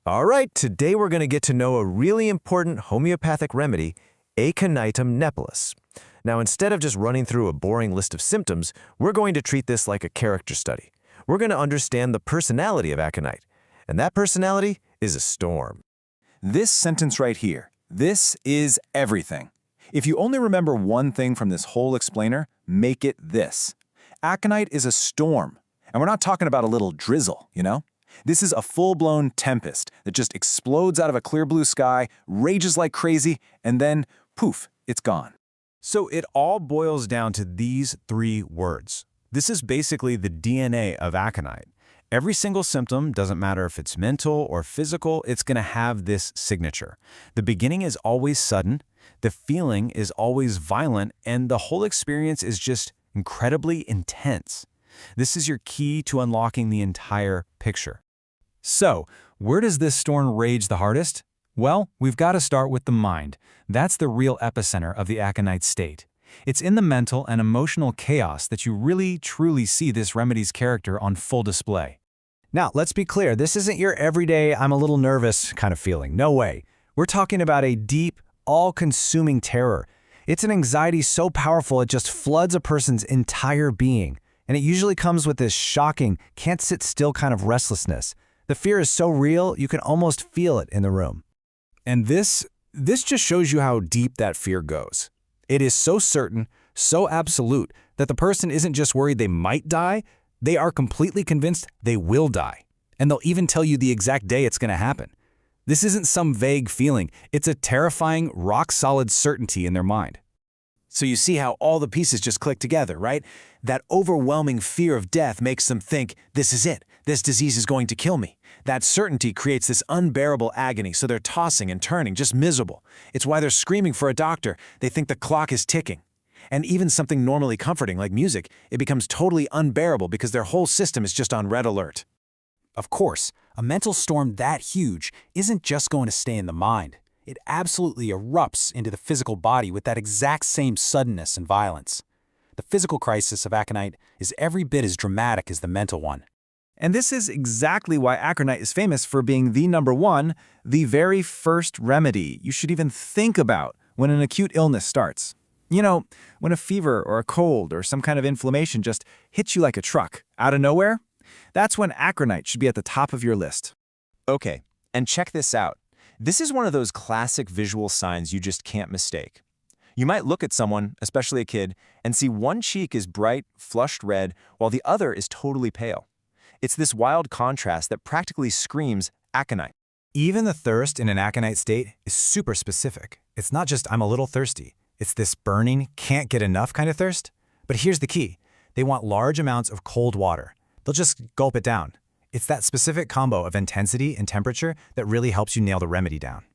All right, today we're going to get to know a really important homeopathic remedy, Aconitum nepilis. Now, instead of just running through a boring list of symptoms, we're going to treat this like a character study. We're going to understand the personality of aconite, and that personality is a storm. This sentence right here, this is everything. If you only remember one thing from this whole explainer, make it this. Aconite is a storm, and we're not talking about a little drizzle, you know? This is a full-blown tempest that just explodes out of a clear blue sky, rages like crazy, and then, poof, it's gone. So it all boils down to these three words. This is basically the DNA of aconite. Every single symptom, doesn't matter if it's mental or physical, it's going to have this signature. The beginning is always sudden, the feeling is always violent, and the whole experience is just incredibly intense. This is your key to unlocking the entire picture. So, where does this storm rage the hardest? Well, we've got to start with the mind. That's the real epicenter of the aconite state. It's in the mental and emotional chaos that you really, truly see this remedy's character on full display. Now, let's be clear, this isn't your everyday, I'm a little nervous kind of feeling. No way. We're talking about a deep, all-consuming terror. It's an anxiety so powerful it just floods a person's entire being. And it usually comes with this shocking, can't-sit-still kind of restlessness. The fear is so real, you can almost feel it in the room. And this just shows you how deep that fear goes. It is so certain, so absolute, that the person isn't just worried they might die, they are completely convinced they will die. And they'll even tell you the exact day it's going to happen. This isn't some vague feeling, it's a terrifying, rock-solid certainty in their mind. So you see how all the pieces just click together, right? That overwhelming fear of death makes them think, this is it, this disease is going to kill me. That certainty creates this unbearable agony, so they're tossing and turning, just miserable. It's why they're screaming for a doctor. They think the clock is ticking. And even something normally comforting like music, it becomes totally unbearable because their whole system is just on red alert. Of course, a mental storm that huge isn't just going to stay in the mind. It absolutely erupts into the physical body with that exact same suddenness and violence. The physical crisis of aconite is every bit as dramatic as the mental one. And this is exactly why aconite is famous for being the number one, the very first remedy you should even think about when an acute illness starts. You know, when a fever or a cold or some kind of inflammation just hits you like a truck out of nowhere, that's when aconite should be at the top of your list. Okay, and check this out. This is one of those classic visual signs you just can't mistake. You might look at someone, especially a kid, and see one cheek is bright, flushed red, while the other is totally pale. It's this wild contrast that practically screams aconite. Even the thirst in an aconite state is super specific. It's not just I'm a little thirsty. It's this burning, can't get enough kind of thirst. But here's the key. They want large amounts of cold water. They'll just gulp it down. It's that specific combo of intensity and temperature that really helps you nail the remedy down.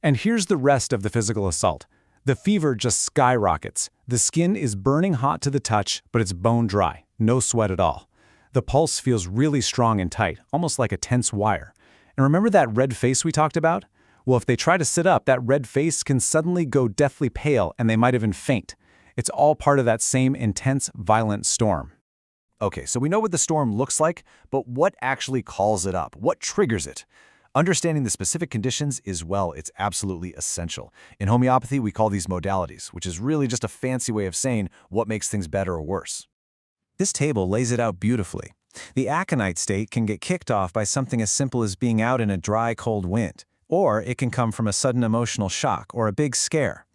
And here's the rest of the physical assault. The fever just skyrockets. The skin is burning hot to the touch, but it's bone dry, no sweat at all. The pulse feels really strong and tight, almost like a tense wire. And remember that red face we talked about? Well, if they try to sit up, that red face can suddenly go deathly pale and they might even faint. It's all part of that same intense, violent storm. Okay, so we know what the storm looks like, but what actually calls it up? What triggers it? Understanding the specific conditions is, well, it's absolutely essential. In homeopathy, we call these modalities, which is really just a fancy way of saying what makes things better or worse. This table lays it out beautifully. The aconite state can get kicked off by something as simple as being out in a dry, cold wind, or it can come from a sudden emotional shock or a big scare.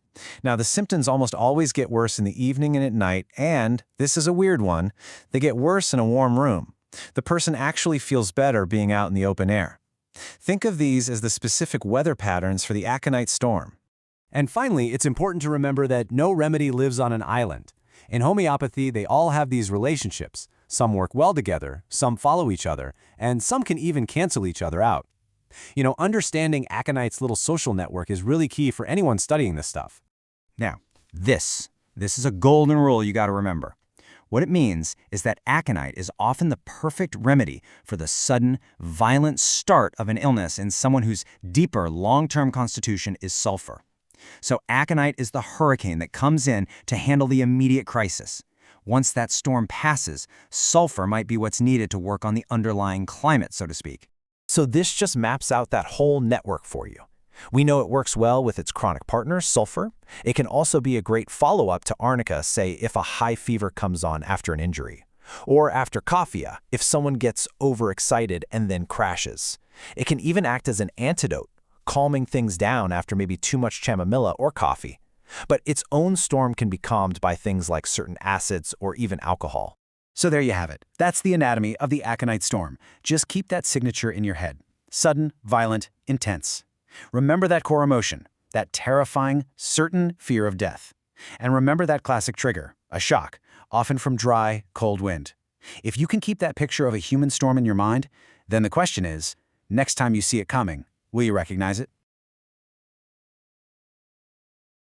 Now, the symptoms almost always get worse in the evening and at night, and, this is a weird one, they get worse in a warm room. The person actually feels better being out in the open air. Think of these as the specific weather patterns for the aconite storm. And finally, it's important to remember that no remedy lives on an island. In homeopathy, they all have these relationships. Some work well together, some follow each other, and some can even cancel each other out. You know, understanding aconite's little social network is really key for anyone studying this stuff. Now, this is a golden rule you got to remember. What it means is that aconite is often the perfect remedy for the sudden, violent start of an illness in someone whose deeper, long-term constitution is sulfur. So aconite is the hurricane that comes in to handle the immediate crisis. Once that storm passes, sulfur might be what's needed to work on the underlying climate, so to speak. So this just maps out that whole network for you. We know it works well with its chronic partner, sulfur. It can also be a great follow-up to arnica, say if a high fever comes on after an injury. Or after coffea, if someone gets overexcited and then crashes. It can even act as an antidote, calming things down after maybe too much chamomilla or coffee. But its own storm can be calmed by things like certain acids or even alcohol. So there you have it. That's the anatomy of the Aconite storm. Just keep that signature in your head. Sudden, violent, intense. Remember that core emotion, that terrifying, certain fear of death. And remember that classic trigger, a shock, often from dry, cold wind. If you can keep that picture of a human storm in your mind, then the question is, next time you see it coming, will you recognize it?